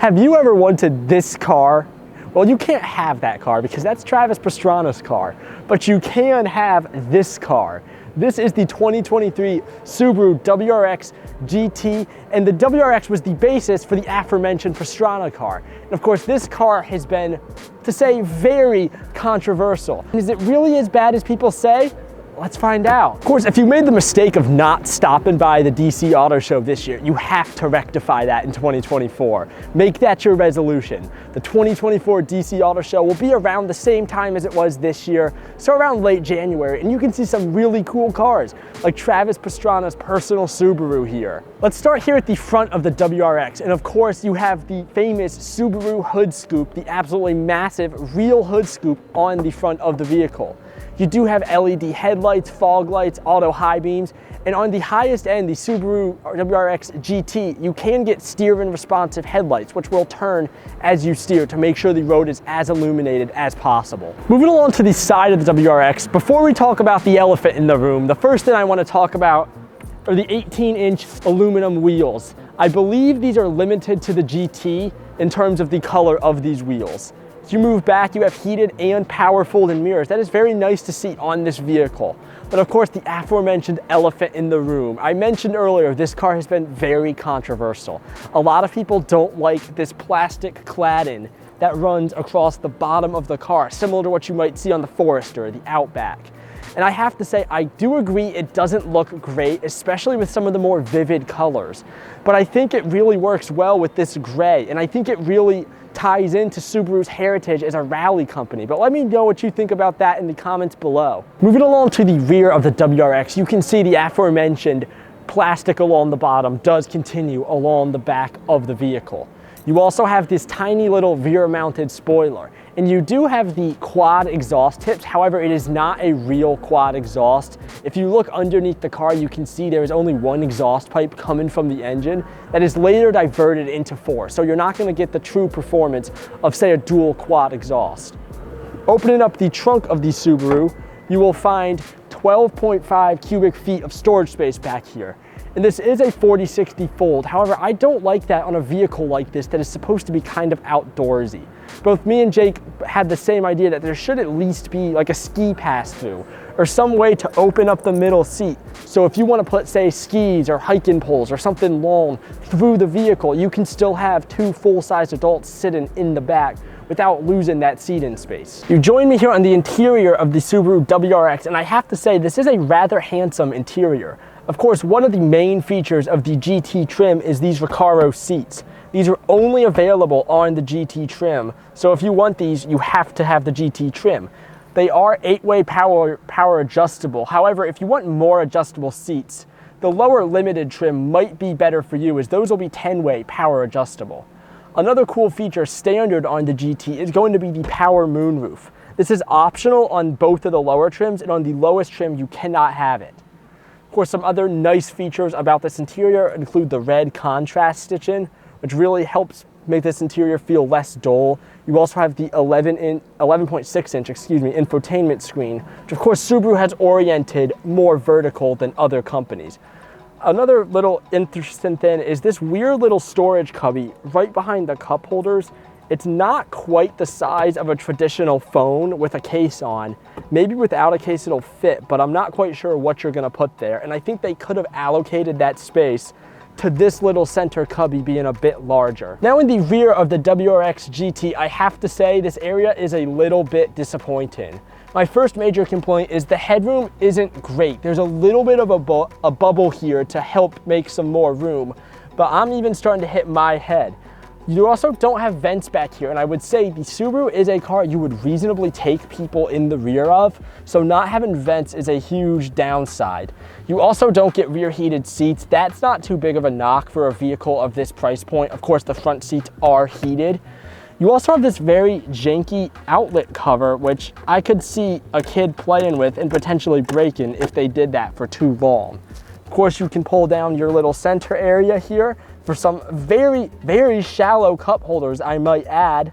Have you ever wanted this car? Well, you can't have that car because that's Travis Pastrana's car, but you can have this car. This is the 2023 Subaru WRX GT, and the WRX was the basis for the aforementioned Pastrana car. And of course, this car has been, to say, very controversial. Is it really as bad as people say? Let's find out. Of course, if you made the mistake of not stopping by the DC Auto Show this year, you have to rectify that in 2024. Make that your resolution. The 2024 DC Auto Show will be around the same time as it was this year, so around late January, and you can see some really cool cars, like Travis Pastrana's personal Subaru here. Let's start here at the front of the WRX, and of course, you have the famous Subaru hood scoop, the absolutely massive real hood scoop on the front of the vehicle. You do have LED headlights, fog lights, auto high beams, and on the highest end, the Subaru WRX GT, you can get steer and responsive headlights, which will turn as you steer to make sure the road is as illuminated as possible. Moving along to the side of the WRX, before we talk about the elephant in the room, the first thing I want to talk about are the 18-inch aluminum wheels. I believe these are limited to the GT in terms of the color of these wheels. As you move back, you have heated and power folding mirrors. That is very nice to see on this vehicle. But of course, the aforementioned elephant in the room. I mentioned earlier, this car has been very controversial. A lot of people don't like this plastic cladding that runs across the bottom of the car, similar to what you might see on the Forester or the Outback. And I have to say, I do agree it doesn't look great, especially with some of the more vivid colors. But I think it really works well with this gray, and I think it really ties into Subaru's heritage as a rally company. But let me know what you think about that in the comments below. Moving along to the rear of the WRX, you can see the aforementioned plastic along the bottom does continue along the back of the vehicle. You also have this tiny little rear-mounted spoiler, and you do have the quad exhaust tips. However, it is not a real quad exhaust. If you look underneath the car, you can see there is only one exhaust pipe coming from the engine that is later diverted into four. So you're not going to get the true performance of, say, a dual quad exhaust. Opening up the trunk of the Subaru, you will find 12.5 cubic feet of storage space back here. And this is a 40/60 fold. However, I don't like that on a vehicle like this that is supposed to be kind of outdoorsy. Both me and Jake had the same idea that there should at least be like a ski pass-through or some way to open up the middle seat. So if you want to put, say, skis or hiking poles or something long through the vehicle, you can still have two full-size adults sitting in the back without losing that seating space. You join me here on the interior of the Subaru WRX, and I have to say this is a rather handsome interior. Of course, one of the main features of the GT trim is these Recaro seats. These are only available on the GT trim, so if you want these, you have to have the GT trim. They are 8-way power adjustable. However, if you want more adjustable seats, the lower limited trim might be better for you, as those will be 10-way power adjustable. Another cool feature standard on the GT is going to be the power moonroof. This is optional on both of the lower trims, and on the lowest trim, you cannot have it. Of course, some other nice features about this interior include the red contrast stitching, which really helps make this interior feel less dull. You also have the 11.6 inch infotainment screen, which of course Subaru has oriented more vertical than other companies. Another little interesting thing is this weird little storage cubby right behind the cup holders. It's not quite the size of a traditional phone with a case on. Maybe without a case it'll fit, but I'm not quite sure what you're gonna put there. And I think they could have allocated that space to this little center cubby being a bit larger. Now in the rear of the WRX GT, I have to say this area is a little bit disappointing. My first major complaint is the headroom isn't great. There's a little bit of a bubble here to help make some more room, but I'm even starting to hit my head. You also don't have vents back here, and I would say the Subaru is a car you would reasonably take people in the rear of, so not having vents is a huge downside. You also don't get rear heated seats. That's not too big of a knock for a vehicle of this price point. Of course, the front seats are heated. You also have this very janky outlet cover, which I could see a kid playing with and potentially breaking if they did that for too long. Of course, you can pull down your little center area here for some very, very shallow cup holders, I might add,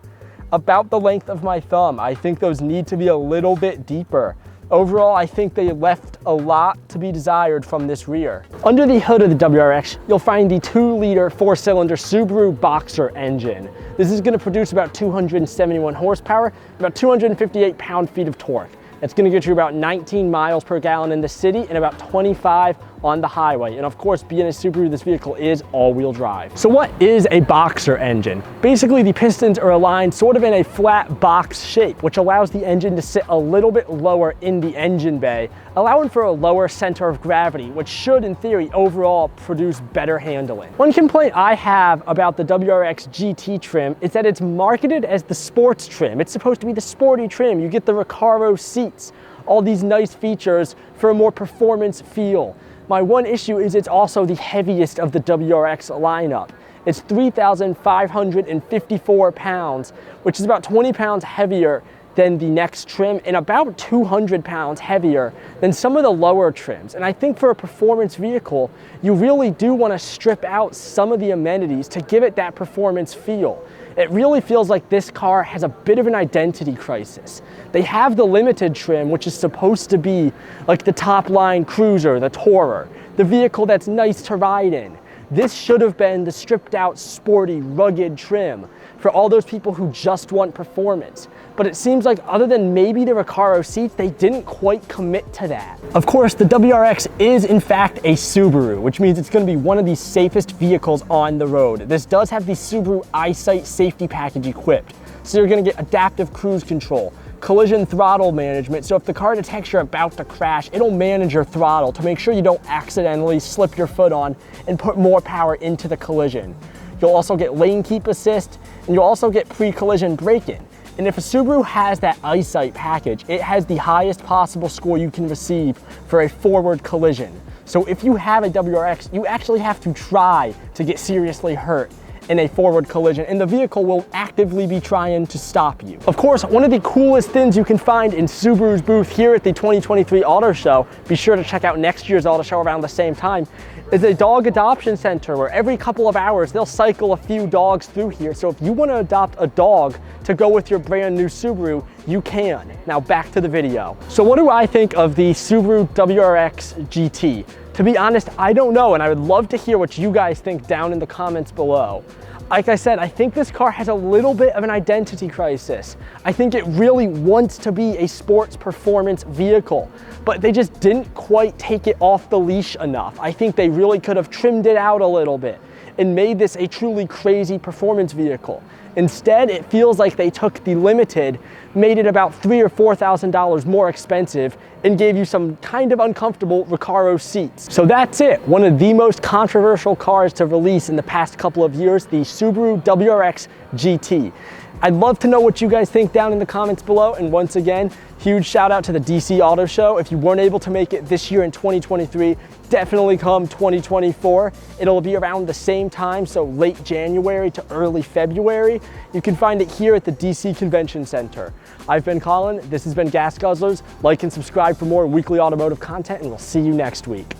about the length of my thumb. I think those need to be a little bit deeper. Overall, I think they left a lot to be desired from this rear. Under the hood of the WRX, you'll find the 2-liter 4-cylinder Subaru Boxer engine. This is going to produce about 271 horsepower, about 258 pound-feet of torque. It's going to get you about 19 miles per gallon in the city and about 25 on the highway. And of course, being a Subaru, this vehicle is all-wheel drive. So what is a Boxer engine? Basically, the pistons are aligned sort of in a flat box shape, which allows the engine to sit a little bit lower in the engine bay, allowing for a lower center of gravity, which should, in theory, overall produce better handling. One complaint I have about the WRX GT trim is that it's marketed as the sports trim. It's supposed to be the sporty trim. You get the Recaro seats, all these nice features for a more performance feel. My one issue is it's also the heaviest of the WRX lineup. It's 3,554 pounds, which is about 20 pounds heavier than the next trim and about 200 pounds heavier than some of the lower trims. And I think for a performance vehicle, you really do want to strip out some of the amenities to give it that performance feel. It really feels like this car has a bit of an identity crisis. They have the limited trim, which is supposed to be like the top line cruiser, the tourer, the vehicle that's nice to ride in. This should have been the stripped out, sporty, rugged trim for all those people who just want performance. But it seems like other than maybe the Recaro seats, they didn't quite commit to that. Of course, the WRX is in fact a Subaru, which means it's going to be one of the safest vehicles on the road. This does have the Subaru EyeSight safety package equipped. So you're going to get adaptive cruise control, collision throttle management, so if the car detects you're about to crash, it'll manage your throttle to make sure you don't accidentally slip your foot on and put more power into the collision. You'll also get lane keep assist, and you'll also get pre-collision braking. And if a Subaru has that EyeSight package, it has the highest possible score you can receive for a forward collision. So if you have a WRX, you actually have to try to get seriously hurt in a forward collision, and the vehicle will actively be trying to stop you. Of course, one of the coolest things you can find in Subaru's booth here at the 2023 Auto Show, be sure to check out next year's Auto Show around the same time, is a dog adoption center where every couple of hours they'll cycle a few dogs through here. So if you want to adopt a dog to go with your brand new Subaru, you can. Now back to the video. So what do I think of the Subaru WRX GT? To be honest, I don't know, and I would love to hear what you guys think down in the comments below. Like I said, I think this car has a little bit of an identity crisis. I think it really wants to be a sports performance vehicle, but they just didn't quite take it off the leash enough. I think they really could have trimmed it out a little bit and made this a truly crazy performance vehicle. Instead, it feels like they took the limited, made it about $3,000 or $4,000 more expensive, and gave you some kind of uncomfortable Recaro seats. So that's it. One of the most controversial cars to release in the past couple of years, the Subaru WRX GT. I'd love to know what you guys think down in the comments below. And once again, huge shout out to the DC Auto Show. If you weren't able to make it this year in 2023, definitely come 2024. It'll be around the same time, so late January to early February. You can find it here at the DC Convention Center. I've been Colin, this has been Gas Guzzlers. Like and subscribe for more weekly automotive content, and we'll see you next week.